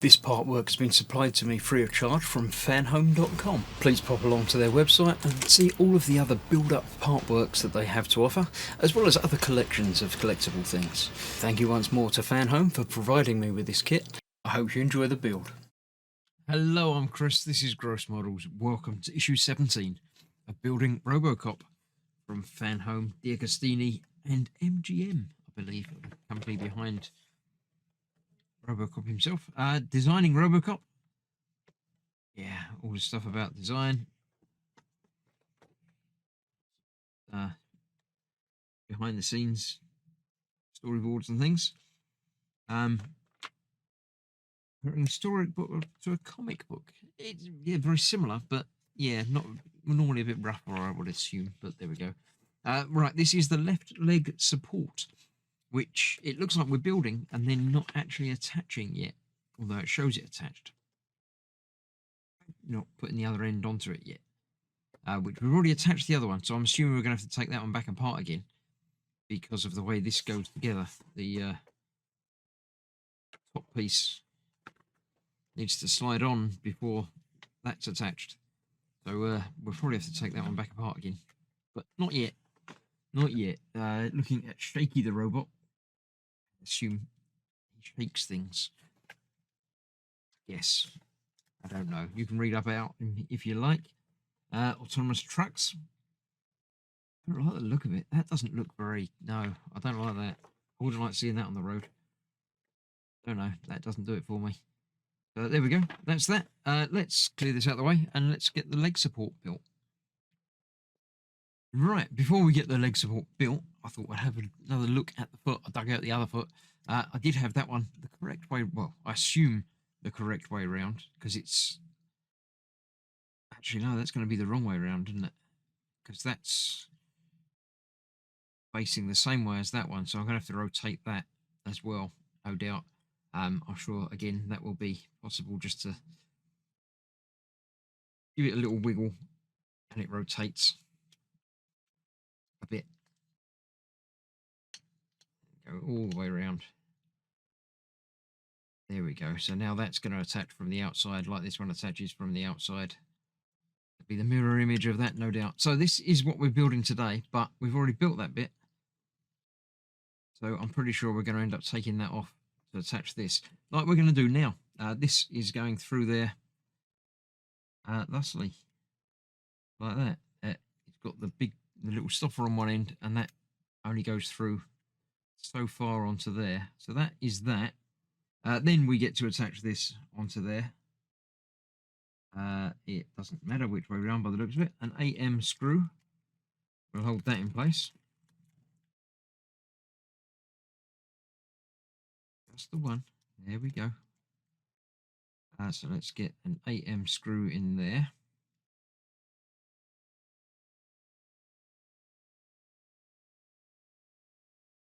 This artwork has been supplied to me free of charge from Fanhome.com. Please pop along to their website and see all of the other build-up artworks that they have to offer, as well as other collections of collectible things. Thank you once more to Fanhome for providing me with this kit. I hope you enjoy the build. Hello, I'm Chris, this is Gross Models. Welcome to issue 17 of Building Robocop from Fanhome, D'Agostini and MGM, I believe, the company behind Robocop himself. Designing Robocop. Yeah, all the stuff about design. Behind the scenes storyboards and things. An historic book to a comic book. It's very similar, but yeah, not normally a bit rougher, I would assume, but there we go. Right, this is the left leg support, which it looks like we're building and then not actually attaching yet, although it shows it attached. Not putting the other end onto it yet, which we've already attached the other one, so I'm assuming we're going to have to take that one back apart again because of the way this goes together. The top piece needs to slide on before that's attached, so we'll probably have to take that one back apart again, but not yet. Not yet. Looking at Shaky the robot, I assume he shakes things. Yes, I don't know. You can read up out if you like. Autonomous trucks. I don't like the look of it. That doesn't look very... No, I don't like that. I wouldn't like seeing that on the road. Don't know. That doesn't do it for me. So there we go. That's that. Let's clear this out of the way and let's get the leg support built. Right, before we get the leg support built, I thought I'd have another look at the foot. I dug out the other foot. I did have that one the correct way. Well, I assume the correct way around, because it's... Actually, no, that's going to be the wrong way around, isn't it? Because that's facing the same way as that one, so I'm going to have to rotate that as well, no doubt. I'm sure, again, that will be possible just to give it a little wiggle, and it rotates a bit. Go all the way around. There we go. So now that's going to attach from the outside, like this one attaches from the outside. It'll be the mirror image of that, no doubt. So this is what we're building today, but we've already built that bit. So I'm pretty sure we're going to end up taking that off to attach this, like we're going to do now. This is going through there thusly, like that. It's got the little stopper on one end, and that only goes through so far onto there. So that is that. Then we get to attach this onto there. It doesn't matter which way around by the looks of it. An 8M screw will hold that in place. That's the one. There we go. So let's get an 8M screw in there.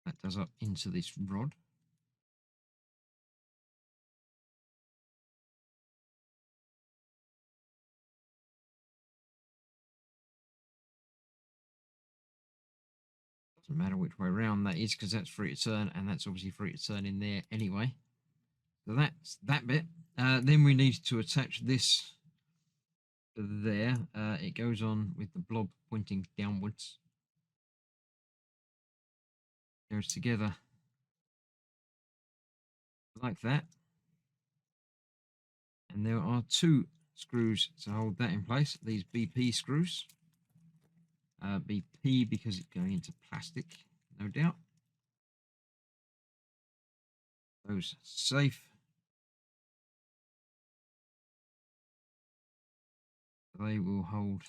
That does up into this rod. Doesn't matter which way around that is, because that's free to turn, and that's obviously free to turn in there anyway. So that's that bit. Then we need to attach this to there. It goes on with the blob pointing downwards. Goes together like that. And there are two screws to hold that in place. These BP screws. BP because it's going into plastic, no doubt. Those safe. They will hold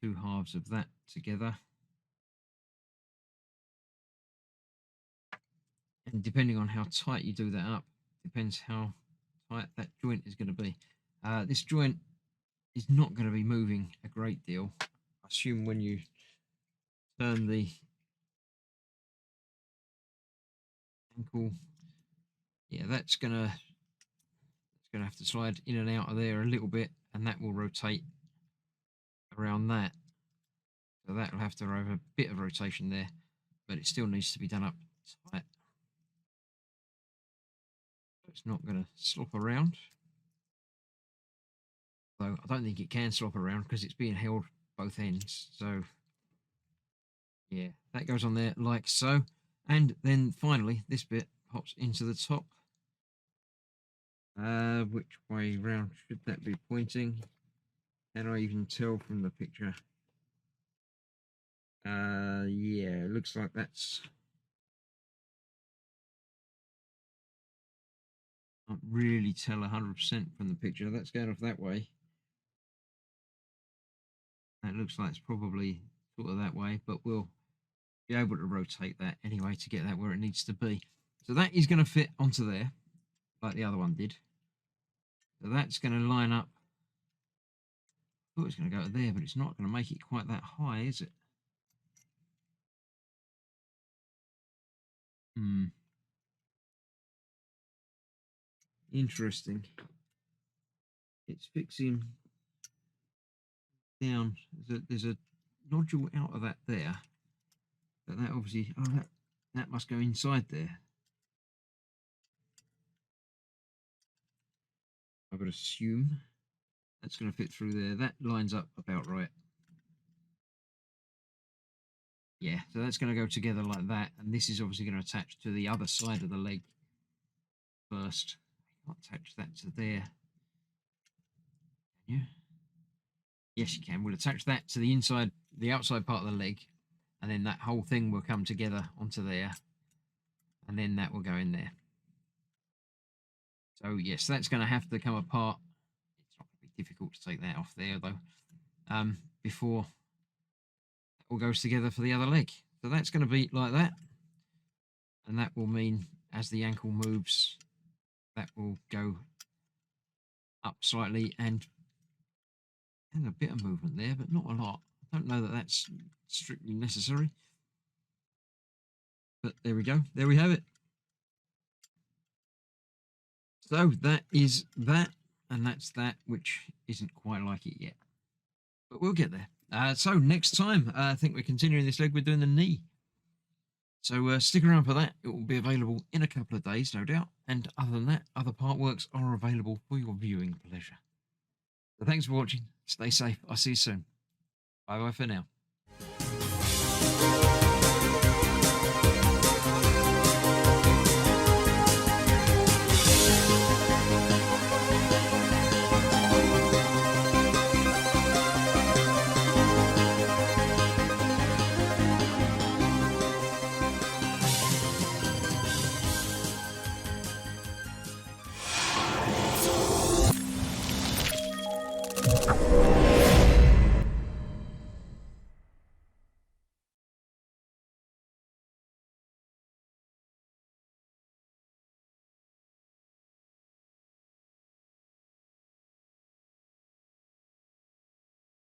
the two halves of that together. And depending on how tight you do that up, depends how tight that joint is going to be. This joint is not going to be moving a great deal. I assume when you turn the ankle, yeah, that's gonna have to slide in and out of there a little bit, and that will rotate around that. So that will have to have a bit of rotation there, but it still needs to be done up tight. it's not going to slop around. Though I don't think it can slop around because it's being held both ends. So yeah, that goes on there like so. And then finally, this bit pops into the top. Which way round should that be pointing? Can I even tell from the picture? Yeah, it looks like that's... Can't really tell 100% from the picture. That's going off that way. That looks like it's probably sort of that way, but we'll be able to rotate that anyway to get that where it needs to be. So that is going to fit onto there, like the other one did. So that's going to line up. I thought it was going to go to there, but it's not going to make it quite that high, is it? Interesting. It's fixing down. There's a nodule out of that there. But that obviously, that must go inside there. I would assume that's going to fit through there. That lines up about right. Yeah, so that's going to go together like that, and this is obviously going to attach to the other side of the leg first. I'll attach that to there. Yeah. Yes, you can. We'll attach that to the inside, the outside part of the leg, and then that whole thing will come together onto there, and then that will go in there. So yes, that's going to have to come apart. It's not going to be difficult to take that off there though, before it all goes together for the other leg. So that's going to be like that, and that will mean as the ankle moves, that will go up slightly, and there's a bit of movement there, but not a lot. I don't know that that's strictly necessary, but there we go. There we have it. So that is that, and that's that, which isn't quite like it yet, but we'll get there. So next time, I think we're continuing this leg. We're doing the knee. So stick around for that. It will be available in a couple of days, no doubt. And other than that, other part works are available for your viewing pleasure. So thanks for watching. Stay safe. I'll see you soon. Bye bye for now.